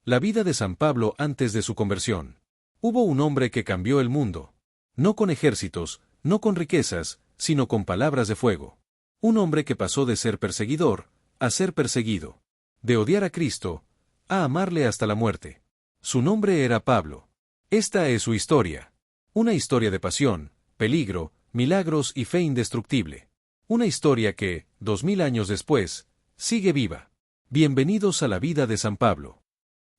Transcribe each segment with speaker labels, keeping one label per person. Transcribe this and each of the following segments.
Speaker 1: La vida de San Pablo antes de su conversión. Hubo un hombre que cambió el mundo. No con ejércitos, no con riquezas, sino con palabras de fuego. Un hombre que pasó de ser perseguidor, a ser perseguido. De odiar a Cristo, a amarle hasta la muerte. Su nombre era Pablo. Esta es su historia. Una historia de pasión, peligro, milagros y fe indestructible. Una historia que, 2000 años después, sigue viva. Bienvenidos a la vida de San Pablo.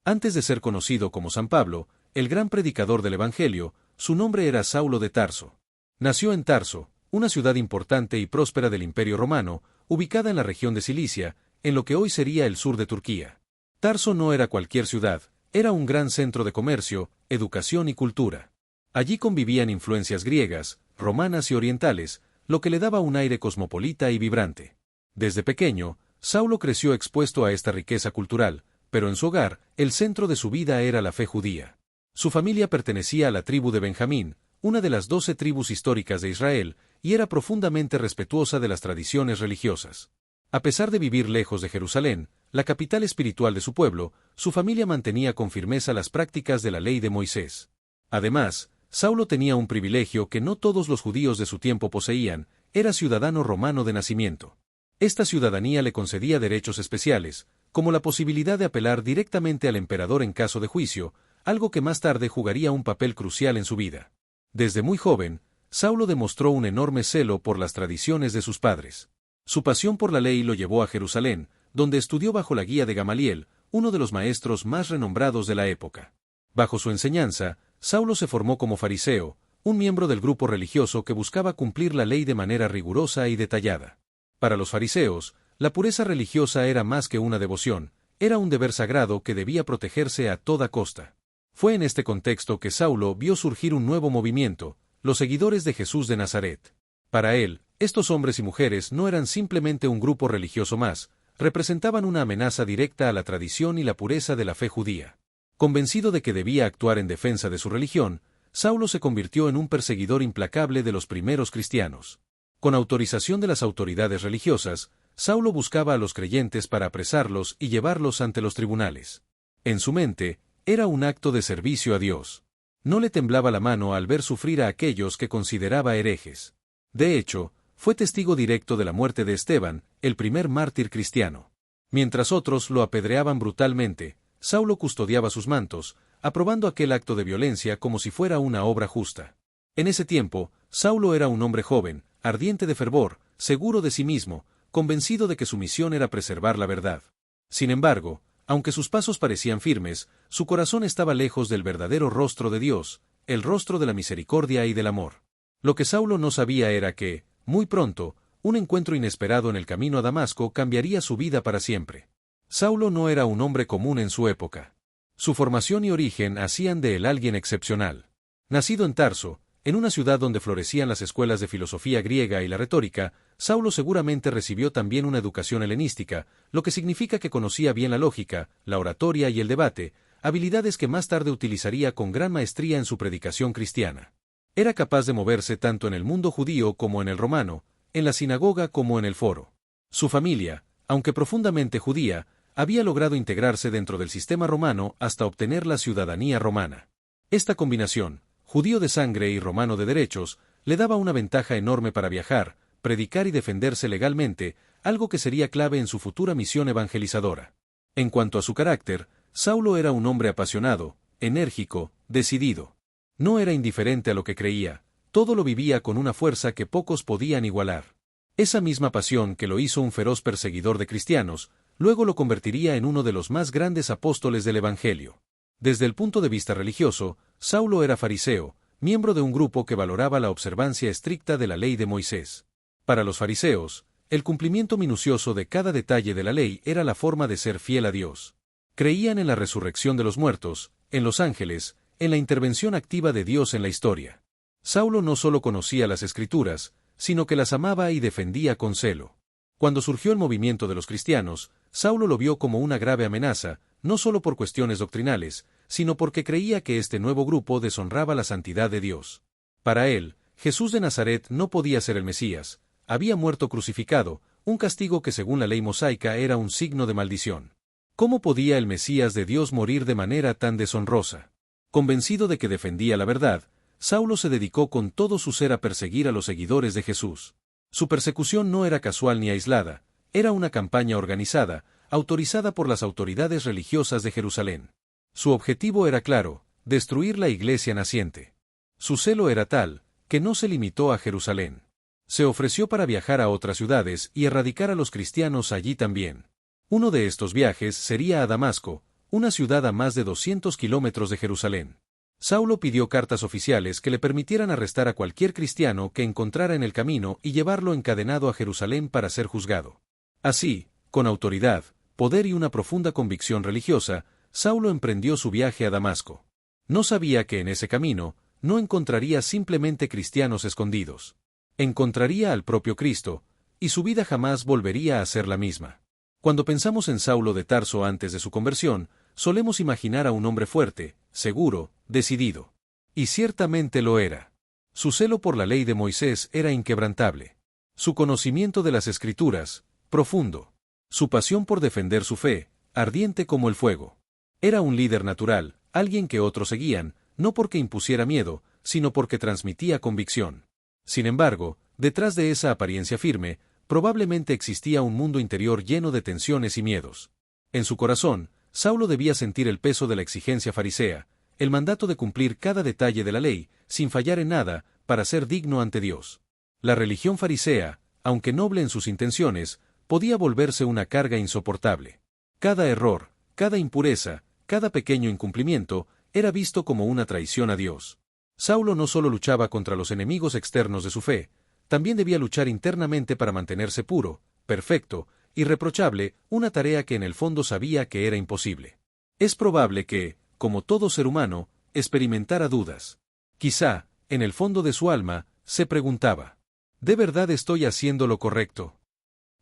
Speaker 1: Antes de ser conocido como San Pablo, el gran predicador del Evangelio, su nombre era Saulo de Tarso. Nació en Tarso, una ciudad importante y próspera del Imperio Romano, ubicada en la región de Cilicia, en lo que hoy sería el sur de Turquía. Tarso no era cualquier ciudad, era un gran centro de comercio, educación y cultura. Allí convivían influencias griegas, romanas y orientales, lo que le daba un aire cosmopolita y vibrante. Desde pequeño, Saulo creció expuesto a esta riqueza cultural, pero en su hogar, el centro de su vida era la fe judía. Su familia pertenecía a la tribu de Benjamín, una de las 12 tribus históricas de Israel, y era profundamente respetuosa de las tradiciones religiosas. A pesar de vivir lejos de Jerusalén, la capital espiritual de su pueblo, su familia mantenía con firmeza las prácticas de la ley de Moisés. Además, Saulo tenía un privilegio que no todos los judíos de su tiempo poseían, era ciudadano romano de nacimiento. Esta ciudadanía le concedía derechos especiales, como la posibilidad de apelar directamente al emperador en caso de juicio, algo que más tarde jugaría un papel crucial en su vida. Desde muy joven, Saulo demostró un enorme celo por las tradiciones de sus padres. Su pasión por la ley lo llevó a Jerusalén, donde estudió bajo la guía de Gamaliel, uno de los maestros más renombrados de la época. Bajo su enseñanza, Saulo se formó como fariseo, un miembro del grupo religioso que buscaba cumplir la ley de manera rigurosa y detallada. Para los fariseos, la pureza religiosa era más que una devoción, era un deber sagrado que debía protegerse a toda costa. Fue en este contexto que Saulo vio surgir un nuevo movimiento, los seguidores de Jesús de Nazaret. Para él, estos hombres y mujeres no eran simplemente un grupo religioso más, representaban una amenaza directa a la tradición y la pureza de la fe judía. Convencido de que debía actuar en defensa de su religión, Saulo se convirtió en un perseguidor implacable de los primeros cristianos. Con autorización de las autoridades religiosas, Saulo buscaba a los creyentes para apresarlos y llevarlos ante los tribunales. En su mente, era un acto de servicio a Dios. No le temblaba la mano al ver sufrir a aquellos que consideraba herejes. De hecho, fue testigo directo de la muerte de Esteban, el primer mártir cristiano. Mientras otros lo apedreaban brutalmente, Saulo custodiaba sus mantos, aprobando aquel acto de violencia como si fuera una obra justa. En ese tiempo, Saulo era un hombre joven, ardiente de fervor, seguro de sí mismo, convencido de que su misión era preservar la verdad. Sin embargo, aunque sus pasos parecían firmes, su corazón estaba lejos del verdadero rostro de Dios, el rostro de la misericordia y del amor. Lo que Saulo no sabía era que, muy pronto, un encuentro inesperado en el camino a Damasco cambiaría su vida para siempre. Saulo no era un hombre común en su época. Su formación y origen hacían de él alguien excepcional. Nacido en Tarso, en una ciudad donde florecían las escuelas de filosofía griega y la retórica, Saulo seguramente recibió también una educación helenística, lo que significa que conocía bien la lógica, la oratoria y el debate, habilidades que más tarde utilizaría con gran maestría en su predicación cristiana. Era capaz de moverse tanto en el mundo judío como en el romano, en la sinagoga como en el foro. Su familia, aunque profundamente judía, había logrado integrarse dentro del sistema romano hasta obtener la ciudadanía romana. Esta combinación, judío de sangre y romano de derechos, le daba una ventaja enorme para viajar, predicar y defenderse legalmente, algo que sería clave en su futura misión evangelizadora. En cuanto a su carácter, Saulo era un hombre apasionado, enérgico, decidido. No era indiferente a lo que creía, todo lo vivía con una fuerza que pocos podían igualar. Esa misma pasión que lo hizo un feroz perseguidor de cristianos, luego lo convertiría en uno de los más grandes apóstoles del Evangelio. Desde el punto de vista religioso, Saulo era fariseo, miembro de un grupo que valoraba la observancia estricta de la ley de Moisés. Para los fariseos, el cumplimiento minucioso de cada detalle de la ley era la forma de ser fiel a Dios. Creían en la resurrección de los muertos, en los ángeles, en la intervención activa de Dios en la historia. Saulo no solo conocía las Escrituras, sino que las amaba y defendía con celo. Cuando surgió el movimiento de los cristianos, Saulo lo vio como una grave amenaza, no solo por cuestiones doctrinales, sino porque creía que este nuevo grupo deshonraba la santidad de Dios. Para él, Jesús de Nazaret no podía ser el Mesías, había muerto crucificado, un castigo que según la ley mosaica era un signo de maldición. ¿Cómo podía el Mesías de Dios morir de manera tan deshonrosa? Convencido de que defendía la verdad, Saulo se dedicó con todo su ser a perseguir a los seguidores de Jesús. Su persecución no era casual ni aislada, era una campaña organizada, autorizada por las autoridades religiosas de Jerusalén. Su objetivo era claro: destruir la iglesia naciente. Su celo era tal, que no se limitó a Jerusalén. Se ofreció para viajar a otras ciudades y erradicar a los cristianos allí también. Uno de estos viajes sería a Damasco, una ciudad a más de 200 kilómetros de Jerusalén. Saulo pidió cartas oficiales que le permitieran arrestar a cualquier cristiano que encontrara en el camino y llevarlo encadenado a Jerusalén para ser juzgado. Así, con autoridad, poder y una profunda convicción religiosa, Saulo emprendió su viaje a Damasco. No sabía que en ese camino no encontraría simplemente cristianos escondidos. Encontraría al propio Cristo, y su vida jamás volvería a ser la misma. Cuando pensamos en Saulo de Tarso antes de su conversión, solemos imaginar a un hombre fuerte, seguro, decidido. Y ciertamente lo era. Su celo por la ley de Moisés era inquebrantable. Su conocimiento de las Escrituras, profundo. Su pasión por defender su fe, ardiente como el fuego. Era un líder natural, alguien que otros seguían, no porque impusiera miedo, sino porque transmitía convicción. Sin embargo, detrás de esa apariencia firme, probablemente existía un mundo interior lleno de tensiones y miedos. En su corazón, Saulo debía sentir el peso de la exigencia farisea, el mandato de cumplir cada detalle de la ley, sin fallar en nada, para ser digno ante Dios. La religión farisea, aunque noble en sus intenciones, podía volverse una carga insoportable. Cada error, cada impureza, cada pequeño incumplimiento, era visto como una traición a Dios. Saulo no solo luchaba contra los enemigos externos de su fe, también debía luchar internamente para mantenerse puro, perfecto, irreprochable, una tarea que en el fondo sabía que era imposible. Es probable que, como todo ser humano, experimentara dudas. Quizá, en el fondo de su alma, se preguntaba: ¿de verdad estoy haciendo lo correcto?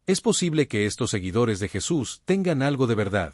Speaker 1: Es posible que estos seguidores de Jesús tengan algo de verdad.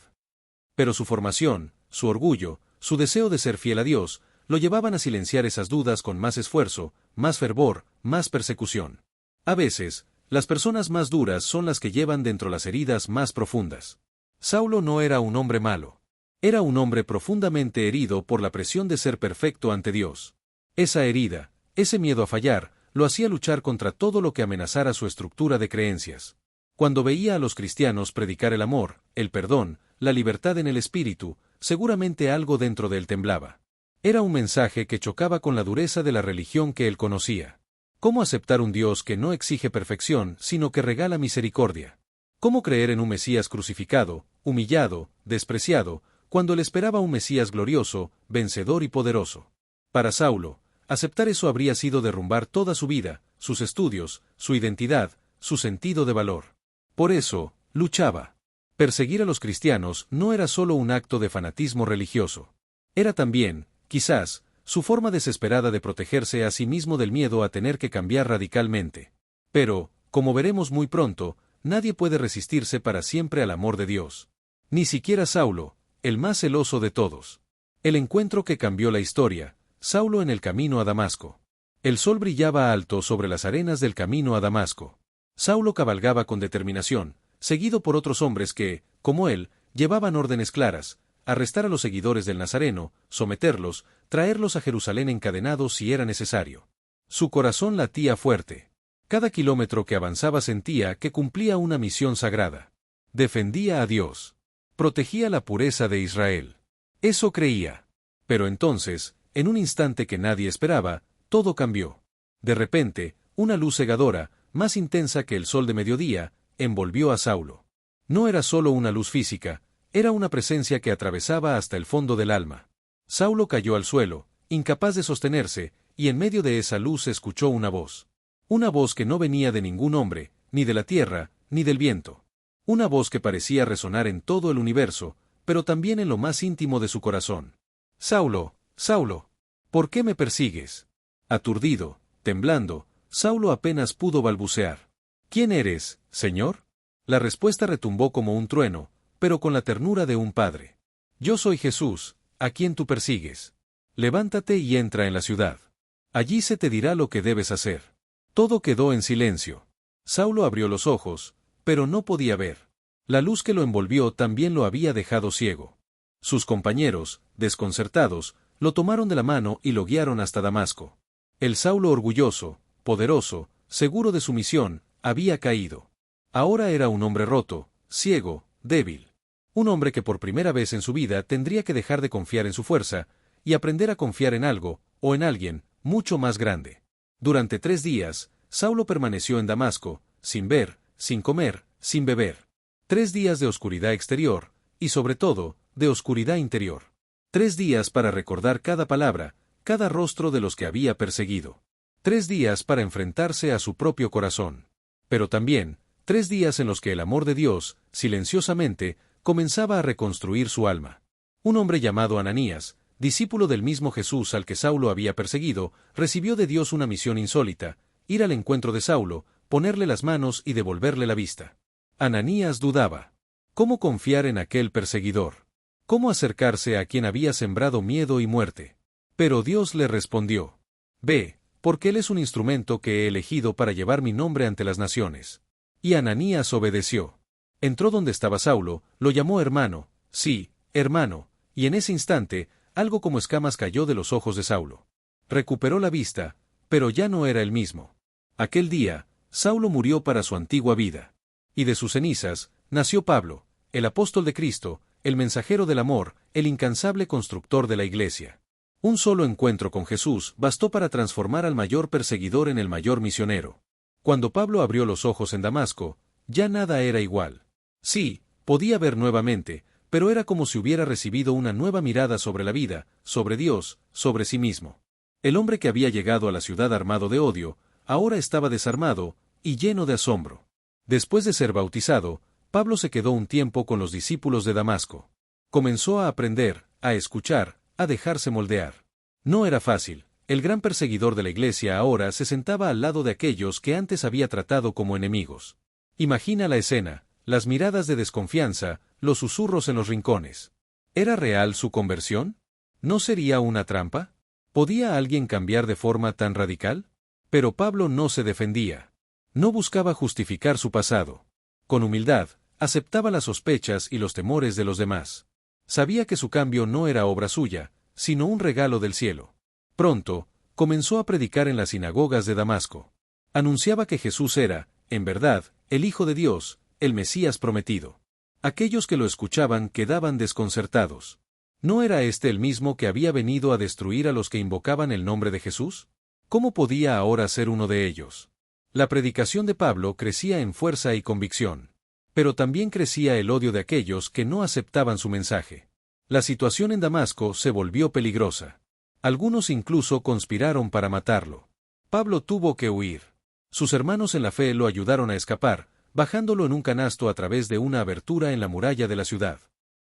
Speaker 1: Pero su formación, su orgullo, su deseo de ser fiel a Dios, lo llevaban a silenciar esas dudas con más esfuerzo, más fervor, más persecución. A veces, las personas más duras son las que llevan dentro las heridas más profundas. Saulo no era un hombre malo. Era un hombre profundamente herido por la presión de ser perfecto ante Dios. Esa herida, ese miedo a fallar, lo hacía luchar contra todo lo que amenazara su estructura de creencias. Cuando veía a los cristianos predicar el amor, el perdón, la libertad en el espíritu, seguramente algo dentro de él temblaba. Era un mensaje que chocaba con la dureza de la religión que él conocía. ¿Cómo aceptar un Dios que no exige perfección, sino que regala misericordia? ¿Cómo creer en un Mesías crucificado, humillado, despreciado, cuando él esperaba un Mesías glorioso, vencedor y poderoso? Para Saulo, aceptar eso habría sido derrumbar toda su vida, sus estudios, su identidad, su sentido de valor. Por eso, luchaba. Perseguir a los cristianos no era solo un acto de fanatismo religioso. Era también, quizás, su forma desesperada de protegerse a sí mismo del miedo a tener que cambiar radicalmente. Pero, como veremos muy pronto, nadie puede resistirse para siempre al amor de Dios. Ni siquiera Saulo, el más celoso de todos. El encuentro que cambió la historia, Saulo en el camino a Damasco. El sol brillaba alto sobre las arenas del camino a Damasco. Saulo cabalgaba con determinación, seguido por otros hombres que, como él, llevaban órdenes claras: arrestar a los seguidores del Nazareno, someterlos, traerlos a Jerusalén encadenados si era necesario. Su corazón latía fuerte. Cada kilómetro que avanzaba sentía que cumplía una misión sagrada. Defendía a Dios. Protegía la pureza de Israel. Eso creía. Pero entonces, en un instante que nadie esperaba, todo cambió. De repente, una luz cegadora, más intensa que el sol de mediodía, envolvió a Saulo. No era solo una luz física, era una presencia que atravesaba hasta el fondo del alma. Saulo cayó al suelo, incapaz de sostenerse, y en medio de esa luz se escuchó una voz. Una voz que no venía de ningún hombre, ni de la tierra, ni del viento. Una voz que parecía resonar en todo el universo, pero también en lo más íntimo de su corazón. Saulo, Saulo, ¿por qué me persigues? Aturdido, temblando, Saulo apenas pudo balbucear. ¿Quién eres, Señor? La respuesta retumbó como un trueno, pero con la ternura de un padre. Yo soy Jesús, a quien tú persigues. Levántate y entra en la ciudad. Allí se te dirá lo que debes hacer. Todo quedó en silencio. Saulo abrió los ojos, pero no podía ver. La luz que lo envolvió también lo había dejado ciego. Sus compañeros, desconcertados, lo tomaron de la mano y lo guiaron hasta Damasco. El Saulo orgulloso, poderoso, seguro de su misión, había caído. Ahora era un hombre roto, ciego, débil. Un hombre que por primera vez en su vida tendría que dejar de confiar en su fuerza, y aprender a confiar en algo, o en alguien, mucho más grande. Durante 3 días, Saulo permaneció en Damasco, sin ver, sin comer, sin beber. 3 días de oscuridad exterior, y sobre todo, de oscuridad interior. 3 días para recordar cada palabra, cada rostro de los que había perseguido. 3 días para enfrentarse a su propio corazón. Pero también, 3 días en los que el amor de Dios, silenciosamente, comenzaba a reconstruir su alma. Un hombre llamado Ananías, discípulo del mismo Jesús al que Saulo había perseguido, recibió de Dios una misión insólita: ir al encuentro de Saulo, ponerle las manos y devolverle la vista. Ananías dudaba. ¿Cómo confiar en aquel perseguidor? ¿Cómo acercarse a quien había sembrado miedo y muerte? Pero Dios le respondió: Ve, porque él es un instrumento que he elegido para llevar mi nombre ante las naciones. Y Ananías obedeció. Entró donde estaba Saulo, lo llamó hermano, sí, hermano, y en ese instante, algo como escamas cayó de los ojos de Saulo. Recuperó la vista, pero ya no era el mismo. Aquel día, Saulo murió para su antigua vida. Y de sus cenizas, nació Pablo, el apóstol de Cristo, el mensajero del amor, el incansable constructor de la iglesia. Un solo encuentro con Jesús bastó para transformar al mayor perseguidor en el mayor misionero. Cuando Pablo abrió los ojos en Damasco, ya nada era igual. Sí, podía ver nuevamente, pero era como si hubiera recibido una nueva mirada sobre la vida, sobre Dios, sobre sí mismo. El hombre que había llegado a la ciudad armado de odio, ahora estaba desarmado y lleno de asombro. Después de ser bautizado, Pablo se quedó un tiempo con los discípulos de Damasco. Comenzó a aprender, a escuchar, a dejarse moldear. No era fácil. El gran perseguidor de la iglesia ahora se sentaba al lado de aquellos que antes había tratado como enemigos. Imagina la escena, las miradas de desconfianza, los susurros en los rincones. ¿Era real su conversión? ¿No sería una trampa? ¿Podía alguien cambiar de forma tan radical? Pero Pablo no se defendía. No buscaba justificar su pasado. Con humildad, aceptaba las sospechas y los temores de los demás. Sabía que su cambio no era obra suya, sino un regalo del cielo. Pronto, comenzó a predicar en las sinagogas de Damasco. Anunciaba que Jesús era, en verdad, el Hijo de Dios, el Mesías prometido. Aquellos que lo escuchaban quedaban desconcertados. ¿No era este el mismo que había venido a destruir a los que invocaban el nombre de Jesús? ¿Cómo podía ahora ser uno de ellos? La predicación de Pablo crecía en fuerza y convicción. Pero también crecía el odio de aquellos que no aceptaban su mensaje. La situación en Damasco se volvió peligrosa. Algunos incluso conspiraron para matarlo. Pablo tuvo que huir. Sus hermanos en la fe lo ayudaron a escapar, bajándolo en un canasto a través de una abertura en la muralla de la ciudad.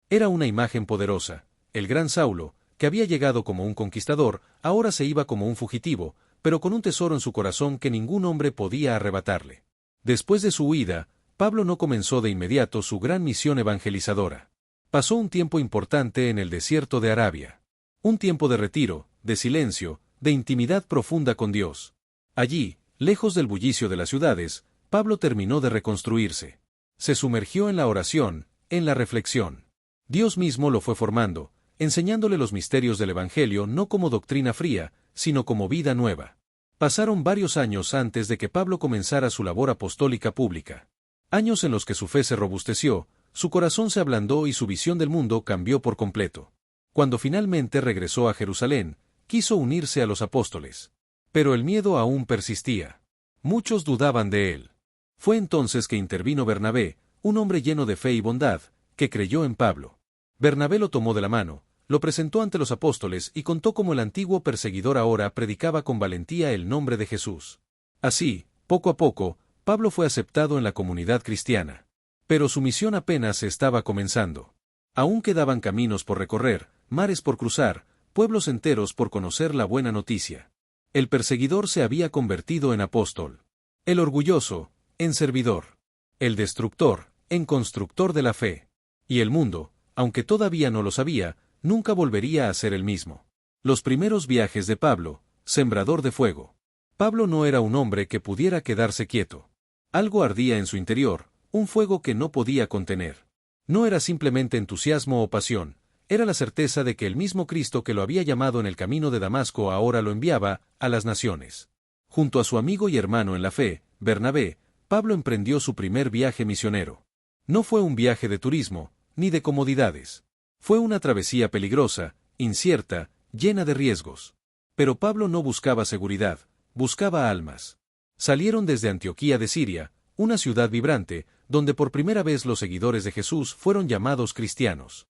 Speaker 1: Era una imagen poderosa. El gran Saulo, que había llegado como un conquistador, ahora se iba como un fugitivo, pero con un tesoro en su corazón que ningún hombre podía arrebatarle. Después de su huida, Pablo no comenzó de inmediato su gran misión evangelizadora. Pasó un tiempo importante en el desierto de Arabia. Un tiempo de retiro, de silencio, de intimidad profunda con Dios. Allí, lejos del bullicio de las ciudades, Pablo terminó de reconstruirse. Se sumergió en la oración, en la reflexión. Dios mismo lo fue formando, enseñándole los misterios del Evangelio no como doctrina fría, sino como vida nueva. Pasaron varios años antes de que Pablo comenzara su labor apostólica pública. Años en los que su fe se robusteció, su corazón se ablandó y su visión del mundo cambió por completo. Cuando finalmente regresó a Jerusalén, quiso unirse a los apóstoles. Pero el miedo aún persistía. Muchos dudaban de él. Fue entonces que intervino Bernabé, un hombre lleno de fe y bondad, que creyó en Pablo. Bernabé lo tomó de la mano, lo presentó ante los apóstoles y contó cómo el antiguo perseguidor ahora predicaba con valentía el nombre de Jesús. Así, poco a poco, Pablo fue aceptado en la comunidad cristiana. Pero su misión apenas estaba comenzando. Aún quedaban caminos por recorrer, mares por cruzar, pueblos enteros por conocer la buena noticia. El perseguidor se había convertido en apóstol. El orgulloso, en servidor. El destructor, en constructor de la fe. Y el mundo, aunque todavía no lo sabía, nunca volvería a ser el mismo. Los primeros viajes de Pablo, sembrador de fuego. Pablo no era un hombre que pudiera quedarse quieto. Algo ardía en su interior, un fuego que no podía contener. No era simplemente entusiasmo o pasión, era la certeza de que el mismo Cristo que lo había llamado en el camino de Damasco ahora lo enviaba a las naciones. Junto a su amigo y hermano en la fe, Bernabé, Pablo emprendió su primer viaje misionero. No fue un viaje de turismo, ni de comodidades. Fue una travesía peligrosa, incierta, llena de riesgos. Pero Pablo no buscaba seguridad, buscaba almas. Salieron desde Antioquía de Siria, una ciudad vibrante, donde por primera vez los seguidores de Jesús fueron llamados cristianos.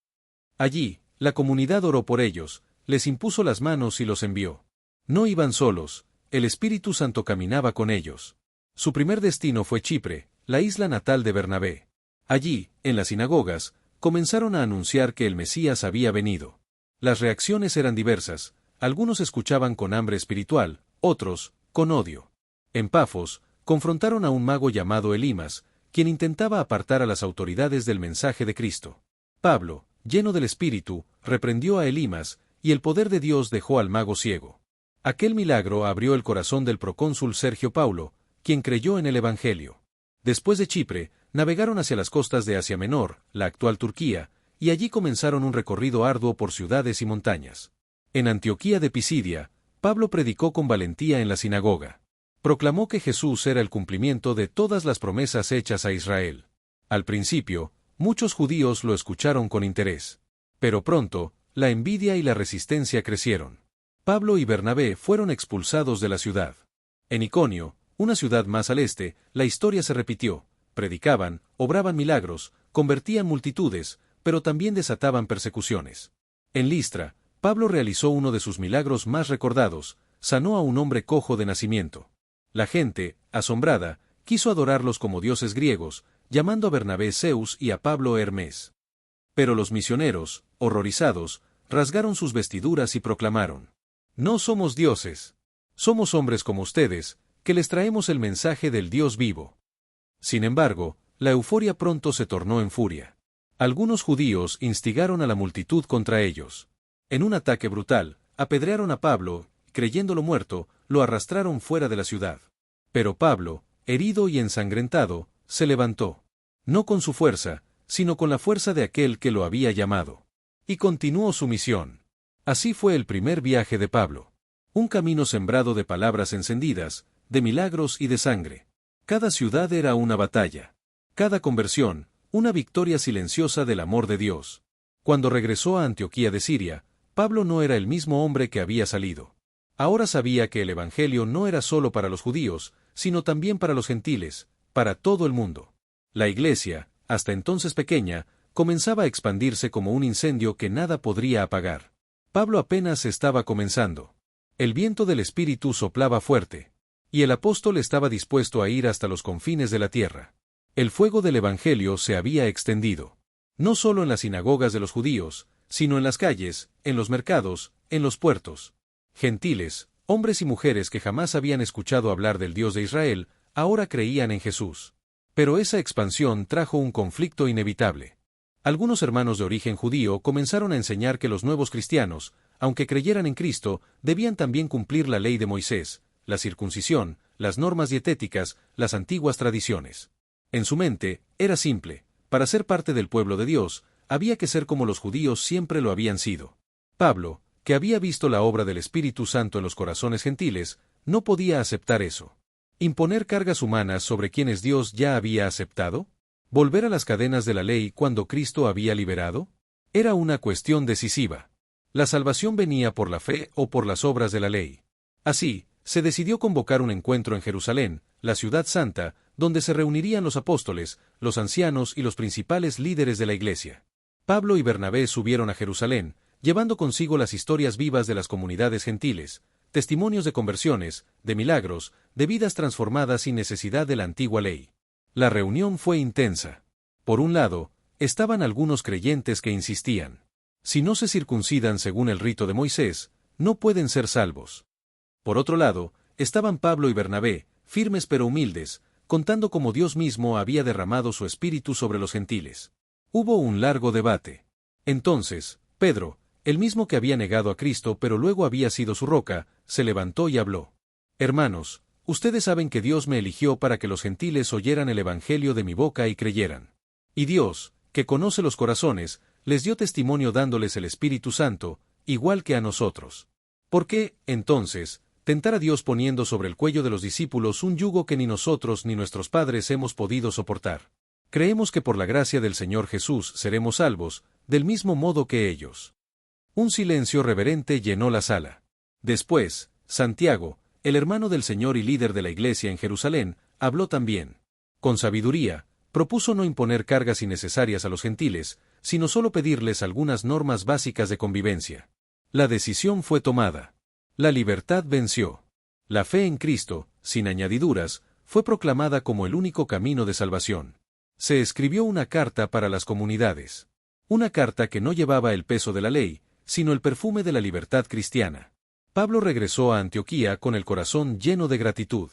Speaker 1: Allí, la comunidad oró por ellos, les impuso las manos y los envió. No iban solos, el Espíritu Santo caminaba con ellos. Su primer destino fue Chipre, la isla natal de Bernabé. Allí, en las sinagogas, comenzaron a anunciar que el Mesías había venido. Las reacciones eran diversas, algunos escuchaban con hambre espiritual, otros, con odio. En Pafos, confrontaron a un mago llamado Elimas, quien intentaba apartar a las autoridades del mensaje de Cristo. Pablo, lleno del Espíritu, reprendió a Elimas, y el poder de Dios dejó al mago ciego. Aquel milagro abrió el corazón del procónsul Sergio Paulo, quien creyó en el Evangelio. Después de Chipre, navegaron hacia las costas de Asia Menor, la actual Turquía, y allí comenzaron un recorrido arduo por ciudades y montañas. En Antioquía de Pisidia, Pablo predicó con valentía en la sinagoga. Proclamó que Jesús era el cumplimiento de todas las promesas hechas a Israel. Al principio, muchos judíos lo escucharon con interés. Pero pronto, la envidia y la resistencia crecieron. Pablo y Bernabé fueron expulsados de la ciudad. En Iconio, una ciudad más al este, la historia se repitió. Predicaban, obraban milagros, convertían multitudes, pero también desataban persecuciones. En Listra, Pablo realizó uno de sus milagros más recordados, sanó a un hombre cojo de nacimiento. La gente, asombrada, quiso adorarlos como dioses griegos, llamando a Bernabé Zeus y a Pablo Hermes. Pero los misioneros, horrorizados, rasgaron sus vestiduras y proclamaron: «No somos dioses. Somos hombres como ustedes, que les traemos el mensaje del Dios vivo». Sin embargo, la euforia pronto se tornó en furia. Algunos judíos instigaron a la multitud contra ellos. En un ataque brutal, apedrearon a Pablo, y creyéndolo muerto, lo arrastraron fuera de la ciudad. Pero Pablo, herido y ensangrentado, se levantó. No con su fuerza, sino con la fuerza de aquel que lo había llamado. Y continuó su misión. Así fue el primer viaje de Pablo. Un camino sembrado de palabras encendidas, de milagros y de sangre. Cada ciudad era una batalla. Cada conversión, una victoria silenciosa del amor de Dios. Cuando regresó a Antioquía de Siria, Pablo no era el mismo hombre que había salido. Ahora sabía que el Evangelio no era solo para los judíos, sino también para los gentiles, para todo el mundo. La iglesia, hasta entonces pequeña, comenzaba a expandirse como un incendio que nada podría apagar. Pablo apenas estaba comenzando. El viento del Espíritu soplaba fuerte. Y el apóstol estaba dispuesto a ir hasta los confines de la tierra. El fuego del Evangelio se había extendido. No solo en las sinagogas de los judíos, sino en las calles, en los mercados, en los puertos. Gentiles, hombres y mujeres que jamás habían escuchado hablar del Dios de Israel, ahora creían en Jesús. Pero esa expansión trajo un conflicto inevitable. Algunos hermanos de origen judío comenzaron a enseñar que los nuevos cristianos, aunque creyeran en Cristo, debían también cumplir la ley de Moisés, la circuncisión, las normas dietéticas, las antiguas tradiciones. En su mente, era simple: para ser parte del pueblo de Dios, había que ser como los judíos siempre lo habían sido. Pablo, que había visto la obra del Espíritu Santo en los corazones gentiles, no podía aceptar eso. ¿Imponer cargas humanas sobre quienes Dios ya había aceptado? ¿Volver a las cadenas de la ley cuando Cristo había liberado? Era una cuestión decisiva. La salvación venía por la fe o por las obras de la ley. Así, se decidió convocar un encuentro en Jerusalén, la ciudad santa, donde se reunirían los apóstoles, los ancianos y los principales líderes de la iglesia. Pablo y Bernabé subieron a Jerusalén, llevando consigo las historias vivas de las comunidades gentiles, testimonios de conversiones, de milagros, de vidas transformadas sin necesidad de la antigua ley. La reunión fue intensa. Por un lado, estaban algunos creyentes que insistían: si no se circuncidan según el rito de Moisés, no pueden ser salvos. Por otro lado, estaban Pablo y Bernabé, firmes pero humildes, contando cómo Dios mismo había derramado su espíritu sobre los gentiles. Hubo un largo debate. Entonces, Pedro, el mismo que había negado a Cristo pero luego había sido su roca, se levantó y habló: «Hermanos, Ustedes saben que Dios me eligió para que los gentiles oyeran el evangelio de mi boca y creyeran. Y Dios, que conoce los corazones, les dio testimonio dándoles el Espíritu Santo, igual que a nosotros. ¿Por qué, entonces, tentar a Dios poniendo sobre el cuello de los discípulos un yugo que ni nosotros ni nuestros padres hemos podido soportar? Creemos que por la gracia del Señor Jesús seremos salvos, del mismo modo que ellos. Un silencio reverente llenó la sala. Después, Santiago, el hermano del Señor y líder de la iglesia en Jerusalén, habló también. Con sabiduría, propuso no imponer cargas innecesarias a los gentiles, sino solo pedirles algunas normas básicas de convivencia. La decisión fue tomada. La libertad venció. La fe en Cristo, sin añadiduras, fue proclamada como el único camino de salvación. Se escribió una carta para las comunidades. Una carta que no llevaba el peso de la ley, sino el perfume de la libertad cristiana. Pablo regresó a Antioquía con el corazón lleno de gratitud.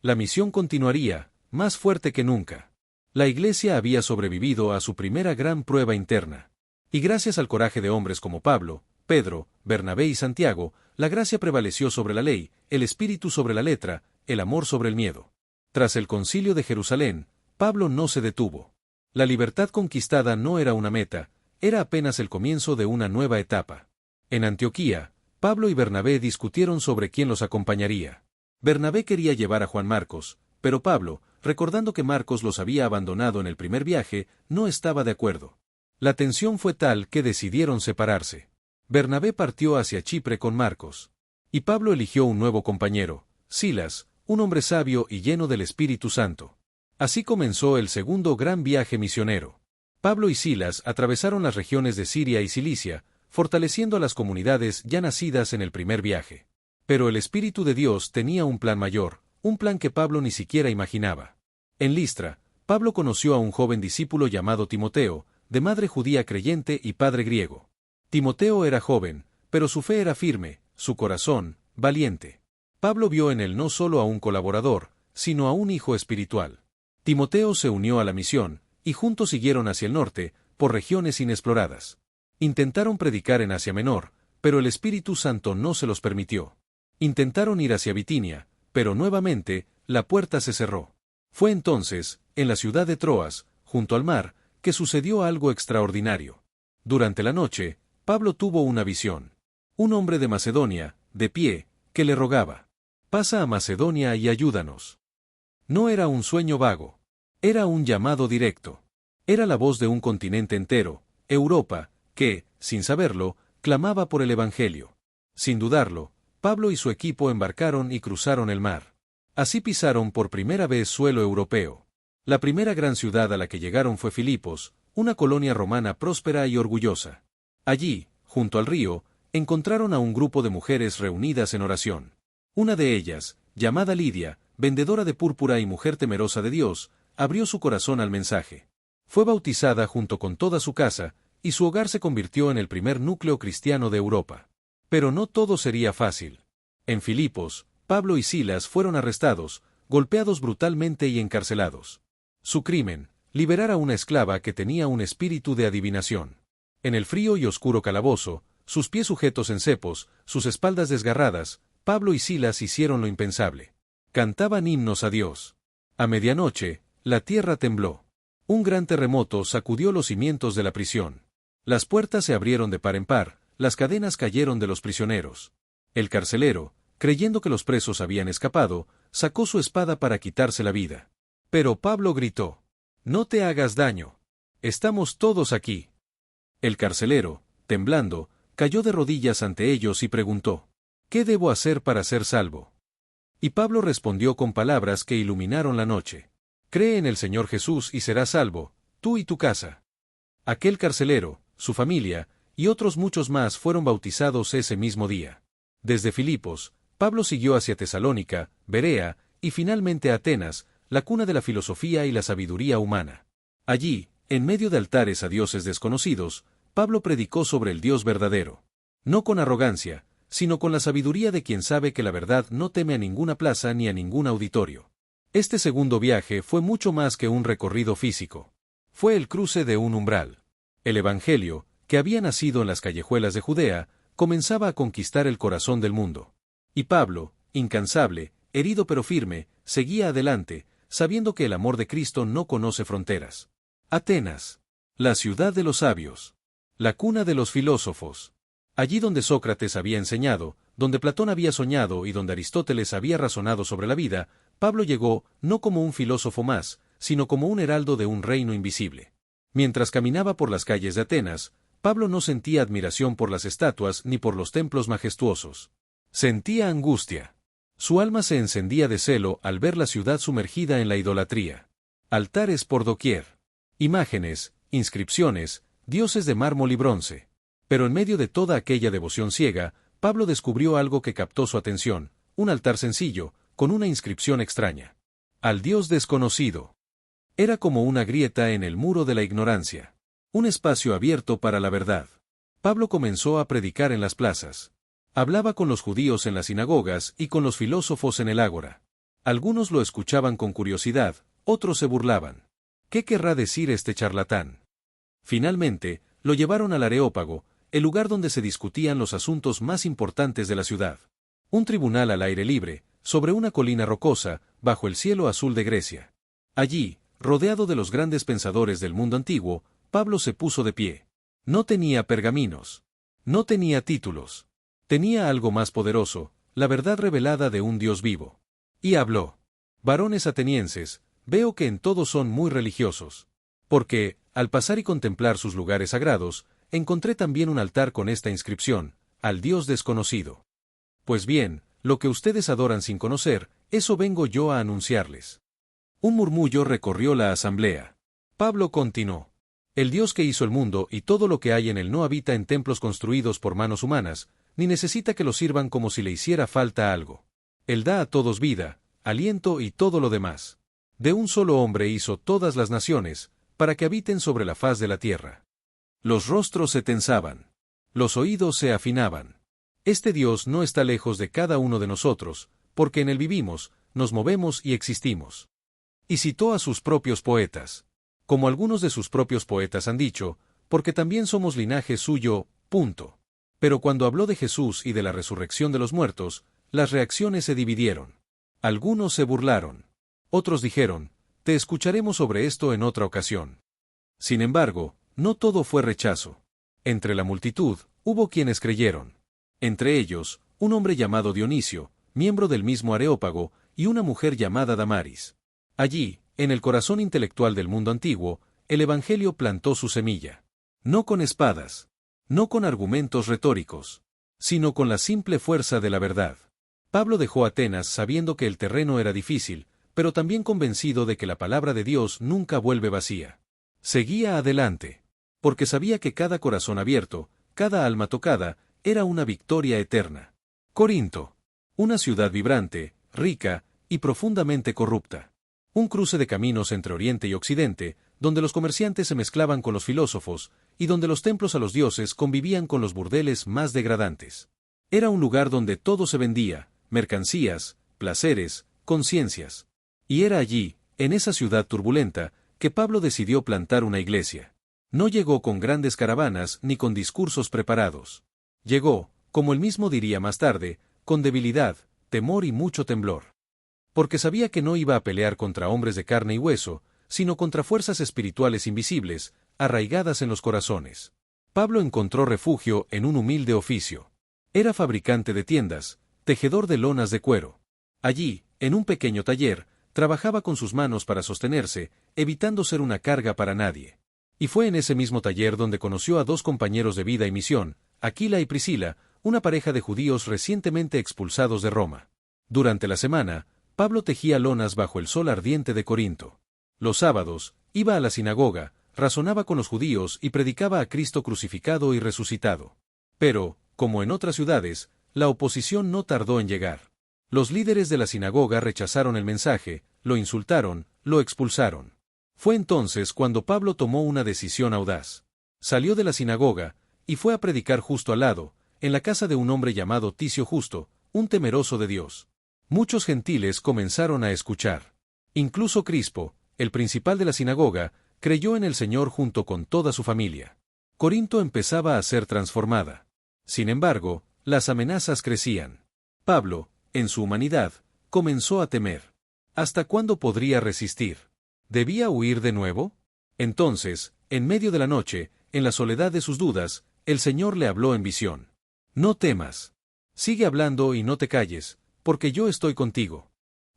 Speaker 1: La misión continuaría, más fuerte que nunca. La iglesia había sobrevivido a su primera gran prueba interna. Y gracias al coraje de hombres como Pablo, Pedro, Bernabé y Santiago, la gracia prevaleció sobre la ley, el espíritu sobre la letra, el amor sobre el miedo. Tras el concilio de Jerusalén, Pablo no se detuvo. La libertad conquistada no era una meta, era apenas el comienzo de una nueva etapa. En Antioquía, Pablo y Bernabé discutieron sobre quién los acompañaría. Bernabé quería llevar a Juan Marcos, pero Pablo, recordando que Marcos los había abandonado en el primer viaje, no estaba de acuerdo. La tensión fue tal que decidieron separarse. Bernabé partió hacia Chipre con Marcos. Y Pablo eligió un nuevo compañero, Silas, un hombre sabio y lleno del Espíritu Santo. Así comenzó el segundo gran viaje misionero. Pablo y Silas atravesaron las regiones de Siria y Cilicia, fortaleciendo a las comunidades ya nacidas en el primer viaje. Pero el Espíritu de Dios tenía un plan mayor, un plan que Pablo ni siquiera imaginaba. En Listra, Pablo conoció a un joven discípulo llamado Timoteo, de madre judía creyente y padre griego. Timoteo era joven, pero su fe era firme, su corazón, valiente. Pablo vio en él no solo a un colaborador, sino a un hijo espiritual. Timoteo se unió a la misión, y juntos siguieron hacia el norte, por regiones inexploradas. Intentaron predicar en Asia Menor, pero el Espíritu Santo no se los permitió. Intentaron ir hacia Bitinia, pero nuevamente, la puerta se cerró. Fue entonces, en la ciudad de Troas, junto al mar, que sucedió algo extraordinario. Durante la noche, Pablo tuvo una visión. Un hombre de Macedonia, de pie, que le rogaba: «Pasa a Macedonia y ayúdanos». No era un sueño vago. Era un llamado directo. Era la voz de un continente entero, Europa, que, sin saberlo, clamaba por el Evangelio. Sin dudarlo, Pablo y su equipo embarcaron y cruzaron el mar. Así pisaron por primera vez suelo europeo. La primera gran ciudad a la que llegaron fue Filipos, una colonia romana próspera y orgullosa. Allí, junto al río, encontraron a un grupo de mujeres reunidas en oración. Una de ellas, llamada Lidia, vendedora de púrpura y mujer temerosa de Dios, abrió su corazón al mensaje. Fue bautizada junto con toda su casa, y su hogar se convirtió en el primer núcleo cristiano de Europa. Pero no todo sería fácil. En Filipos, Pablo y Silas fueron arrestados, golpeados brutalmente y encarcelados. Su crimen: liberar a una esclava que tenía un espíritu de adivinación. En el frío y oscuro calabozo, sus pies sujetos en cepos, sus espaldas desgarradas, Pablo y Silas hicieron lo impensable. Cantaban himnos a Dios. A medianoche, la tierra tembló. Un gran terremoto sacudió los cimientos de la prisión. Las puertas se abrieron de par en par, las cadenas cayeron de los prisioneros. El carcelero, creyendo que los presos habían escapado, sacó su espada para quitarse la vida. Pero Pablo gritó: «No te hagas daño. Estamos todos aquí». El carcelero, temblando, cayó de rodillas ante ellos y preguntó: «¿Qué debo hacer para ser salvo?». Y Pablo respondió con palabras que iluminaron la noche: «Cree en el Señor Jesús y serás salvo, tú y tu casa». Aquel carcelero, su familia, y otros muchos más fueron bautizados ese mismo día. Desde Filipos, Pablo siguió hacia Tesalónica, Berea, y finalmente a Atenas, la cuna de la filosofía y la sabiduría humana. Allí, en medio de altares a dioses desconocidos, Pablo predicó sobre el Dios verdadero. No con arrogancia, sino con la sabiduría de quien sabe que la verdad no teme a ninguna plaza ni a ningún auditorio. Este segundo viaje fue mucho más que un recorrido físico. Fue el cruce de un umbral. El Evangelio, que había nacido en las callejuelas de Judea, comenzaba a conquistar el corazón del mundo. Y Pablo, incansable, herido pero firme, seguía adelante, sabiendo que el amor de Cristo no conoce fronteras. Atenas. La ciudad de los sabios. La cuna de los filósofos. Allí donde Sócrates había enseñado, donde Platón había soñado y donde Aristóteles había razonado sobre la vida, Pablo llegó, no como un filósofo más, sino como un heraldo de un reino invisible. Mientras caminaba por las calles de Atenas, Pablo no sentía admiración por las estatuas ni por los templos majestuosos. Sentía angustia. Su alma se encendía de celo al ver la ciudad sumergida en la idolatría. Altares por doquier. Imágenes, inscripciones, dioses de mármol y bronce. Pero en medio de toda aquella devoción ciega, Pablo descubrió algo que captó su atención, un altar sencillo, con una inscripción extraña. Al Dios desconocido. Era como una grieta en el muro de la ignorancia. Un espacio abierto para la verdad. Pablo comenzó a predicar en las plazas. Hablaba con los judíos en las sinagogas y con los filósofos en el ágora. Algunos lo escuchaban con curiosidad, otros se burlaban. ¿Qué querrá decir este charlatán? Finalmente, lo llevaron al Areópago, el lugar donde se discutían los asuntos más importantes de la ciudad. Un tribunal al aire libre, sobre una colina rocosa, bajo el cielo azul de Grecia. Allí, rodeado de los grandes pensadores del mundo antiguo, Pablo se puso de pie. No tenía pergaminos. No tenía títulos. Tenía algo más poderoso, la verdad revelada de un Dios vivo. Y habló. Varones atenienses, veo que en todo son muy religiosos. Porque, al pasar y contemplar sus lugares sagrados, encontré también un altar con esta inscripción, al Dios desconocido. Pues bien, lo que ustedes adoran sin conocer, eso vengo yo a anunciarles. Un murmullo recorrió la asamblea. Pablo continuó. El Dios que hizo el mundo y todo lo que hay en él no habita en templos construidos por manos humanas, ni necesita que lo sirvan como si le hiciera falta algo. Él da a todos vida, aliento y todo lo demás. De un solo hombre hizo todas las naciones, para que habiten sobre la faz de la tierra. Los rostros se tensaban. Los oídos se afinaban. Este Dios no está lejos de cada uno de nosotros, porque en él vivimos, nos movemos y existimos. Y citó a sus propios poetas. Como algunos de sus propios poetas han dicho, porque también somos linaje suyo, punto. Pero cuando habló de Jesús y de la resurrección de los muertos, las reacciones se dividieron. Algunos se burlaron. Otros dijeron, te escucharemos sobre esto en otra ocasión. Sin embargo, no todo fue rechazo. Entre la multitud, hubo quienes creyeron. Entre ellos, un hombre llamado Dionisio, miembro del mismo Areópago, y una mujer llamada Damaris. Allí, en el corazón intelectual del mundo antiguo, el Evangelio plantó su semilla. No con espadas. No con argumentos retóricos. Sino con la simple fuerza de la verdad. Pablo dejó Atenas sabiendo que el terreno era difícil, pero también convencido de que la palabra de Dios nunca vuelve vacía. Seguía adelante. Porque sabía que cada corazón abierto, cada alma tocada, era una victoria eterna. Corinto. Una ciudad vibrante, rica y profundamente corrupta. Un cruce de caminos entre Oriente y Occidente, donde los comerciantes se mezclaban con los filósofos, y donde los templos a los dioses convivían con los burdeles más degradantes. Era un lugar donde todo se vendía, mercancías, placeres, conciencias. Y era allí, en esa ciudad turbulenta, que Pablo decidió plantar una iglesia. No llegó con grandes caravanas ni con discursos preparados. Llegó, como él mismo diría más tarde, con debilidad, temor y mucho temblor. Porque sabía que no iba a pelear contra hombres de carne y hueso, sino contra fuerzas espirituales invisibles, arraigadas en los corazones. Pablo encontró refugio en un humilde oficio. Era fabricante de tiendas, tejedor de lonas de cuero. Allí, en un pequeño taller, trabajaba con sus manos para sostenerse, evitando ser una carga para nadie. Y fue en ese mismo taller donde conoció a dos compañeros de vida y misión, Aquila y Priscila, una pareja de judíos recientemente expulsados de Roma. Durante la semana, Pablo tejía lonas bajo el sol ardiente de Corinto. Los sábados, iba a la sinagoga, razonaba con los judíos y predicaba a Cristo crucificado y resucitado. Pero, como en otras ciudades, la oposición no tardó en llegar. Los líderes de la sinagoga rechazaron el mensaje, lo insultaron, lo expulsaron. Fue entonces cuando Pablo tomó una decisión audaz. Salió de la sinagoga, y fue a predicar justo al lado, en la casa de un hombre llamado Ticio Justo, un temeroso de Dios. Muchos gentiles comenzaron a escuchar. Incluso Crispo, el principal de la sinagoga, creyó en el Señor junto con toda su familia. Corinto empezaba a ser transformada. Sin embargo, las amenazas crecían. Pablo, en su humanidad, comenzó a temer. ¿Hasta cuándo podría resistir? ¿Debía huir de nuevo? Entonces, en medio de la noche, en la soledad de sus dudas, el Señor le habló en visión. No temas. Sigue hablando y no te calles, porque yo estoy contigo.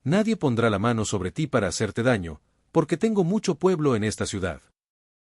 Speaker 1: Nadie pondrá la mano sobre ti para hacerte daño, porque tengo mucho pueblo en esta ciudad.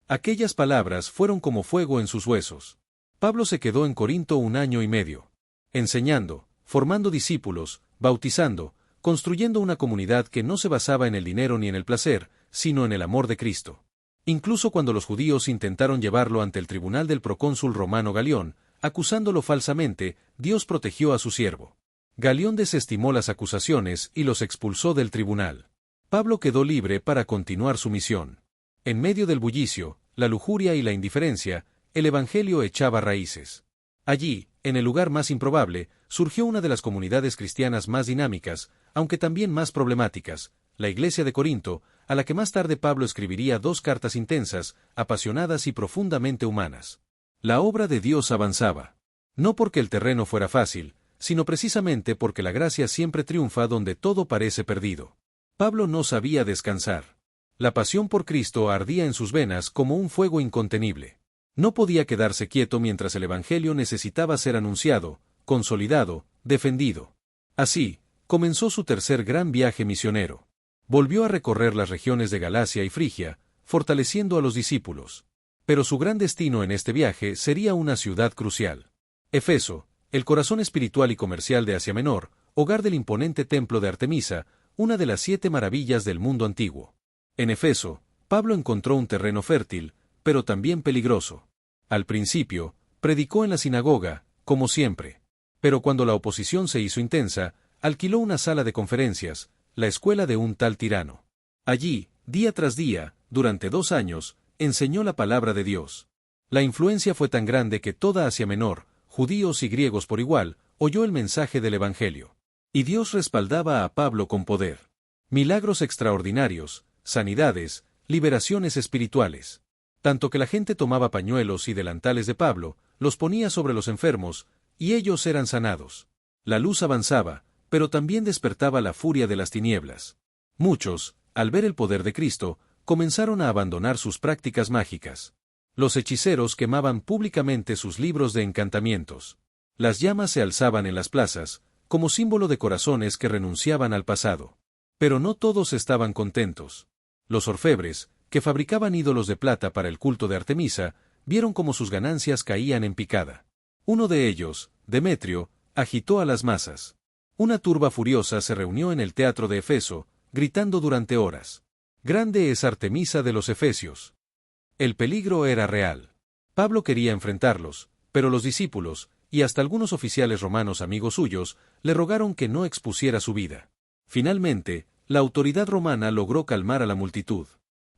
Speaker 1: Aquellas palabras fueron como fuego en sus huesos. Pablo se quedó en Corinto 1 año y medio, enseñando, formando discípulos, bautizando, construyendo una comunidad que no se basaba en el dinero ni en el placer, sino en el amor de Cristo. Incluso cuando los judíos intentaron llevarlo ante el tribunal del procónsul romano Galión, acusándolo falsamente, Dios protegió a su siervo. Galión desestimó las acusaciones y los expulsó del tribunal. Pablo quedó libre para continuar su misión. En medio del bullicio, la lujuria y la indiferencia, el evangelio echaba raíces. Allí, en el lugar más improbable, surgió una de las comunidades cristianas más dinámicas, aunque también más problemáticas, la iglesia de Corinto, a la que más tarde Pablo escribiría 2 cartas intensas, apasionadas y profundamente humanas. La obra de Dios avanzaba. No porque el terreno fuera fácil, sino precisamente porque la gracia siempre triunfa donde todo parece perdido. Pablo no sabía descansar. La pasión por Cristo ardía en sus venas como un fuego incontenible. No podía quedarse quieto mientras el Evangelio necesitaba ser anunciado, consolidado, defendido. Así, comenzó su tercer gran viaje misionero. Volvió a recorrer las regiones de Galacia y Frigia, fortaleciendo a los discípulos. Pero su gran destino en este viaje sería una ciudad crucial. Efeso, el corazón espiritual y comercial de Asia Menor, hogar del imponente templo de Artemisa, una de las 7 maravillas del mundo antiguo. En Efeso, Pablo encontró un terreno fértil, pero también peligroso. Al principio, predicó en la sinagoga, como siempre. Pero cuando la oposición se hizo intensa, alquiló una sala de conferencias, la escuela de un tal tirano. Allí, día tras día, durante 2 años, enseñó la palabra de Dios. La influencia fue tan grande que toda Asia Menor, judíos y griegos por igual, oyó el mensaje del Evangelio. Y Dios respaldaba a Pablo con poder. Milagros extraordinarios, sanidades, liberaciones espirituales. Tanto que la gente tomaba pañuelos y delantales de Pablo, los ponía sobre los enfermos, y ellos eran sanados. La luz avanzaba, pero también despertaba la furia de las tinieblas. Muchos, al ver el poder de Cristo, comenzaron a abandonar sus prácticas mágicas. Los hechiceros quemaban públicamente sus libros de encantamientos. Las llamas se alzaban en las plazas, como símbolo de corazones que renunciaban al pasado. Pero no todos estaban contentos. Los orfebres, que fabricaban ídolos de plata para el culto de Artemisa, vieron cómo sus ganancias caían en picada. Uno de ellos, Demetrio, agitó a las masas. Una turba furiosa se reunió en el teatro de Efeso, gritando durante horas: «Grande es Artemisa de los Efesios». El peligro era real. Pablo quería enfrentarlos, pero los discípulos, y hasta algunos oficiales romanos amigos suyos, le rogaron que no expusiera su vida. Finalmente, la autoridad romana logró calmar a la multitud.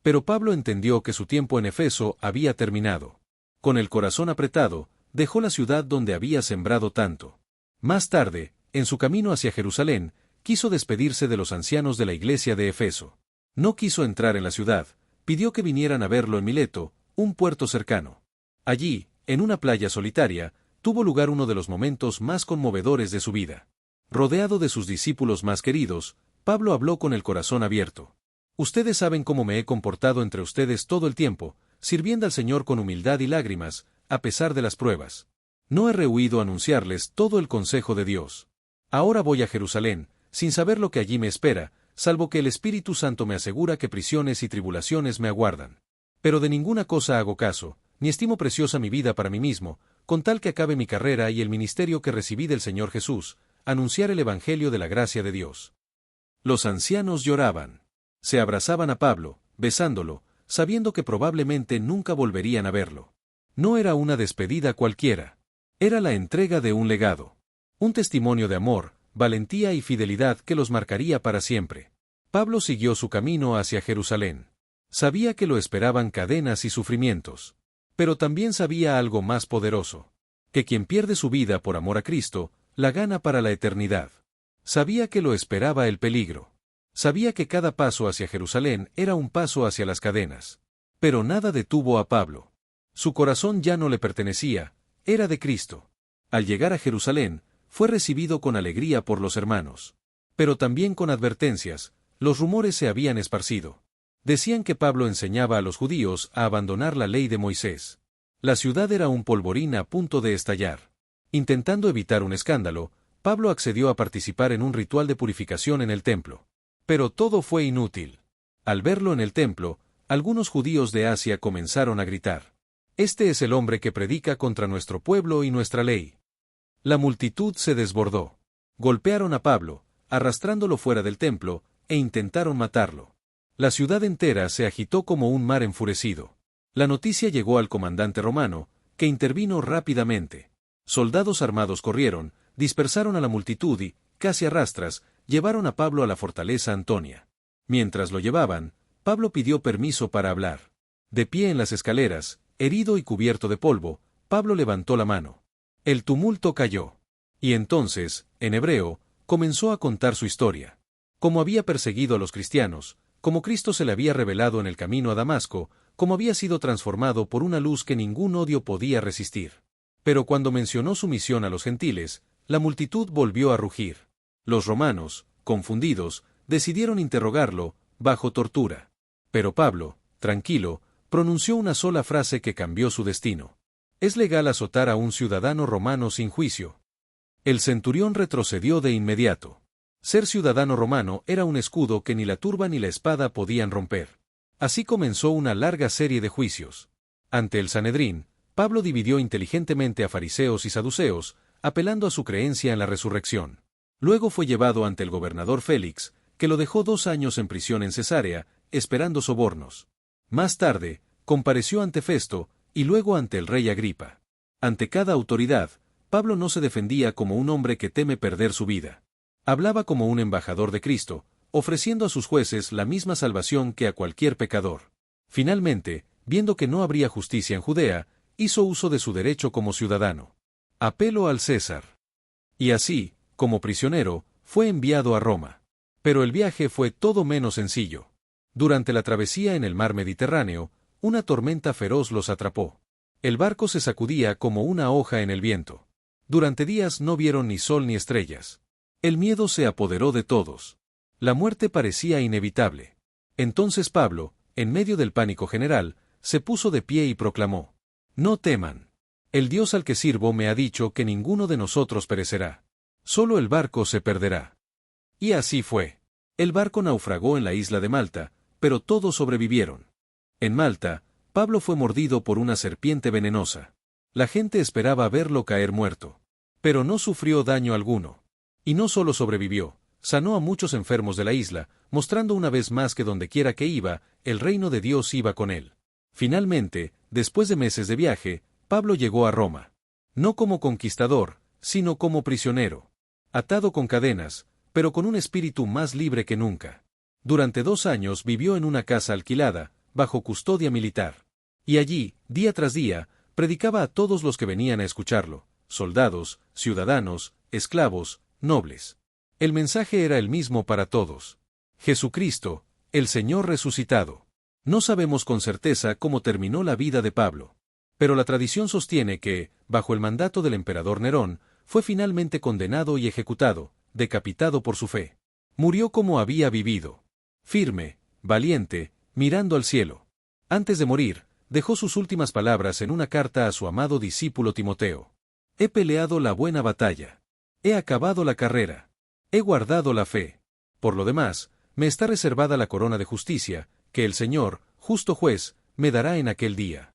Speaker 1: Pero Pablo entendió que su tiempo en Efeso había terminado. Con el corazón apretado, dejó la ciudad donde había sembrado tanto. Más tarde, en su camino hacia Jerusalén, quiso despedirse de los ancianos de la iglesia de Efeso. No quiso entrar en la ciudad, pidió que vinieran a verlo en Mileto, un puerto cercano. Allí, en una playa solitaria, tuvo lugar uno de los momentos más conmovedores de su vida. Rodeado de sus discípulos más queridos, Pablo habló con el corazón abierto. «Ustedes saben cómo me he comportado entre ustedes todo el tiempo, sirviendo al Señor con humildad y lágrimas, a pesar de las pruebas. No he rehuido anunciarles todo el consejo de Dios. Ahora voy a Jerusalén, sin saber lo que allí me espera, salvo que el Espíritu Santo me asegura que prisiones y tribulaciones me aguardan. Pero de ninguna cosa hago caso, ni estimo preciosa mi vida para mí mismo, con tal que acabe mi carrera y el ministerio que recibí del Señor Jesús, anunciar el Evangelio de la gracia de Dios». Los ancianos lloraban. Se abrazaban a Pablo, besándolo, sabiendo que probablemente nunca volverían a verlo. No era una despedida cualquiera. Era la entrega de un legado. Un testimonio de amor, valentía y fidelidad que los marcaría para siempre. Pablo siguió su camino hacia Jerusalén. Sabía que lo esperaban cadenas y sufrimientos. Pero también sabía algo más poderoso. Que quien pierde su vida por amor a Cristo, la gana para la eternidad. Sabía que lo esperaba el peligro. Sabía que cada paso hacia Jerusalén era un paso hacia las cadenas. Pero nada detuvo a Pablo. Su corazón ya no le pertenecía, era de Cristo. Al llegar a Jerusalén, fue recibido con alegría por los hermanos. Pero también con advertencias, los rumores se habían esparcido. Decían que Pablo enseñaba a los judíos a abandonar la ley de Moisés. La ciudad era un polvorín a punto de estallar. Intentando evitar un escándalo, Pablo accedió a participar en un ritual de purificación en el templo. Pero todo fue inútil. Al verlo en el templo, algunos judíos de Asia comenzaron a gritar: «Este es el hombre que predica contra nuestro pueblo y nuestra ley». La multitud se desbordó. Golpearon a Pablo, arrastrándolo fuera del templo, e intentaron matarlo. La ciudad entera se agitó como un mar enfurecido. La noticia llegó al comandante romano, que intervino rápidamente. Soldados armados corrieron, dispersaron a la multitud y, casi a rastras, llevaron a Pablo a la fortaleza Antonia. Mientras lo llevaban, Pablo pidió permiso para hablar. De pie en las escaleras, herido y cubierto de polvo, Pablo levantó la mano. El tumulto cayó. Y entonces, en hebreo, comenzó a contar su historia. Cómo había perseguido a los cristianos, cómo Cristo se le había revelado en el camino a Damasco, cómo había sido transformado por una luz que ningún odio podía resistir. Pero cuando mencionó su misión a los gentiles, la multitud volvió a rugir. Los romanos, confundidos, decidieron interrogarlo, bajo tortura. Pero Pablo, tranquilo, pronunció una sola frase que cambió su destino. «Es legal azotar a un ciudadano romano sin juicio». El centurión retrocedió de inmediato. Ser ciudadano romano era un escudo que ni la turba ni la espada podían romper. Así comenzó una larga serie de juicios. Ante el Sanedrín, Pablo dividió inteligentemente a fariseos y saduceos, apelando a su creencia en la resurrección. Luego fue llevado ante el gobernador Félix, que lo dejó 2 años en prisión en Cesarea, esperando sobornos. Más tarde, compareció ante Festo, y luego ante el rey Agripa. Ante cada autoridad, Pablo no se defendía como un hombre que teme perder su vida. Hablaba como un embajador de Cristo, ofreciendo a sus jueces la misma salvación que a cualquier pecador. Finalmente, viendo que no habría justicia en Judea, hizo uso de su derecho como ciudadano. Apeló al César. Y así, como prisionero, fue enviado a Roma. Pero el viaje fue todo menos sencillo. Durante la travesía en el mar Mediterráneo, una tormenta feroz los atrapó. El barco se sacudía como una hoja en el viento. Durante días no vieron ni sol ni estrellas. El miedo se apoderó de todos. La muerte parecía inevitable. Entonces Pablo, en medio del pánico general, se puso de pie y proclamó: «No teman. El Dios al que sirvo me ha dicho que ninguno de nosotros perecerá. Solo el barco se perderá». Y así fue. El barco naufragó en la isla de Malta, pero todos sobrevivieron. En Malta, Pablo fue mordido por una serpiente venenosa. La gente esperaba verlo caer muerto. Pero no sufrió daño alguno. Y no solo sobrevivió, sanó a muchos enfermos de la isla, mostrando una vez más que dondequiera que iba, el reino de Dios iba con él. Finalmente, después de meses de viaje, Pablo llegó a Roma. No como conquistador, sino como prisionero. Atado con cadenas, pero con un espíritu más libre que nunca. Durante 2 años vivió en una casa alquilada, bajo custodia militar. Y allí, día tras día, predicaba a todos los que venían a escucharlo, soldados, ciudadanos, esclavos, nobles. El mensaje era el mismo para todos. Jesucristo, el Señor resucitado. No sabemos con certeza cómo terminó la vida de Pablo. Pero la tradición sostiene que, bajo el mandato del emperador Nerón, fue finalmente condenado y ejecutado, decapitado por su fe. Murió como había vivido. Firme, valiente, mirando al cielo. Antes de morir, dejó sus últimas palabras en una carta a su amado discípulo Timoteo. «He peleado la buena batalla. He acabado la carrera. He guardado la fe. Por lo demás, me está reservada la corona de justicia, que el Señor, justo juez, me dará en aquel día».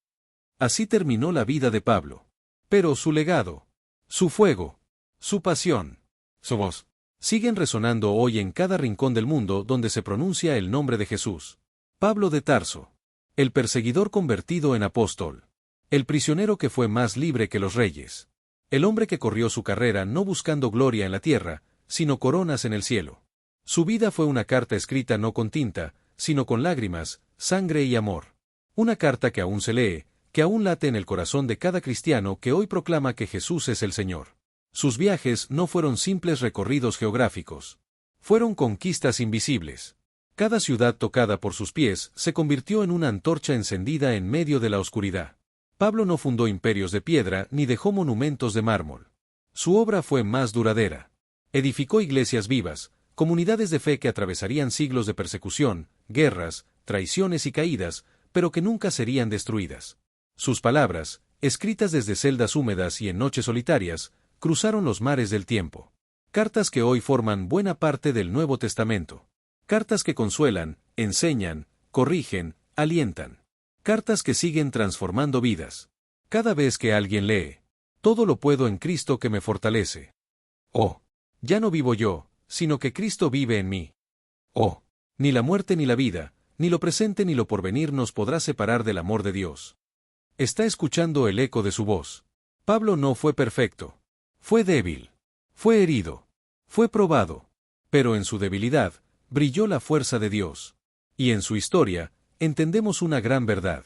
Speaker 1: Así terminó la vida de Pablo. Pero su legado, su fuego, su pasión, su voz, siguen resonando hoy en cada rincón del mundo donde se pronuncia el nombre de Jesús. Pablo de Tarso. El perseguidor convertido en apóstol. El prisionero que fue más libre que los reyes. El hombre que corrió su carrera no buscando gloria en la tierra, sino coronas en el cielo. Su vida fue una carta escrita no con tinta, sino con lágrimas, sangre y amor. Una carta que aún se lee, que aún late en el corazón de cada cristiano que hoy proclama que Jesús es el Señor. Sus viajes no fueron simples recorridos geográficos. Fueron conquistas invisibles. Cada ciudad tocada por sus pies se convirtió en una antorcha encendida en medio de la oscuridad. Pablo no fundó imperios de piedra ni dejó monumentos de mármol. Su obra fue más duradera. Edificó iglesias vivas, comunidades de fe que atravesarían siglos de persecución, guerras, traiciones y caídas, pero que nunca serían destruidas. Sus palabras, escritas desde celdas húmedas y en noches solitarias, cruzaron los mares del tiempo. Cartas que hoy forman buena parte del Nuevo Testamento. Cartas que consuelan, enseñan, corrigen, alientan. Cartas que siguen transformando vidas. Cada vez que alguien lee, todo lo puedo en Cristo que me fortalece. Oh, ya no vivo yo, sino que Cristo vive en mí. Oh, ni la muerte ni la vida, ni lo presente ni lo porvenir nos podrá separar del amor de Dios. Está escuchando el eco de su voz. Pablo no fue perfecto. Fue débil. Fue herido. Fue probado. Pero en su debilidad, brilló la fuerza de Dios. Y en su historia, entendemos una gran verdad.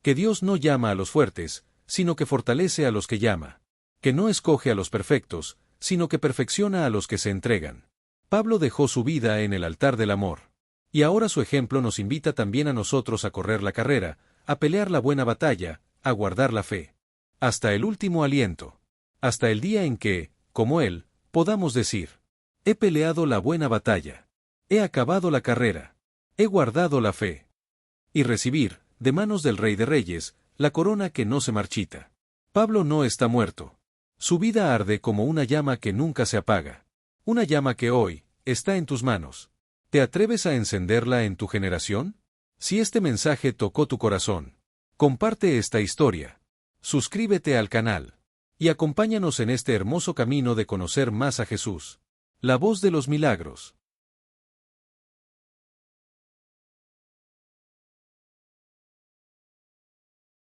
Speaker 1: Que Dios no llama a los fuertes, sino que fortalece a los que llama. Que no escoge a los perfectos, sino que perfecciona a los que se entregan. Pablo dejó su vida en el altar del amor. Y ahora su ejemplo nos invita también a nosotros a correr la carrera, a pelear la buena batalla, a guardar la fe. Hasta el último aliento. Hasta el día en que, como él, podamos decir: he peleado la buena batalla. He acabado la carrera. He guardado la fe. Y recibir, de manos del Rey de Reyes, la corona que no se marchita. Pablo no está muerto. Su vida arde como una llama que nunca se apaga. Una llama que hoy está en tus manos. ¿Te atreves a encenderla en tu generación? Si este mensaje tocó tu corazón, comparte esta historia. Suscríbete al canal. Y acompáñanos en este hermoso camino de conocer más a Jesús. La voz de los milagros.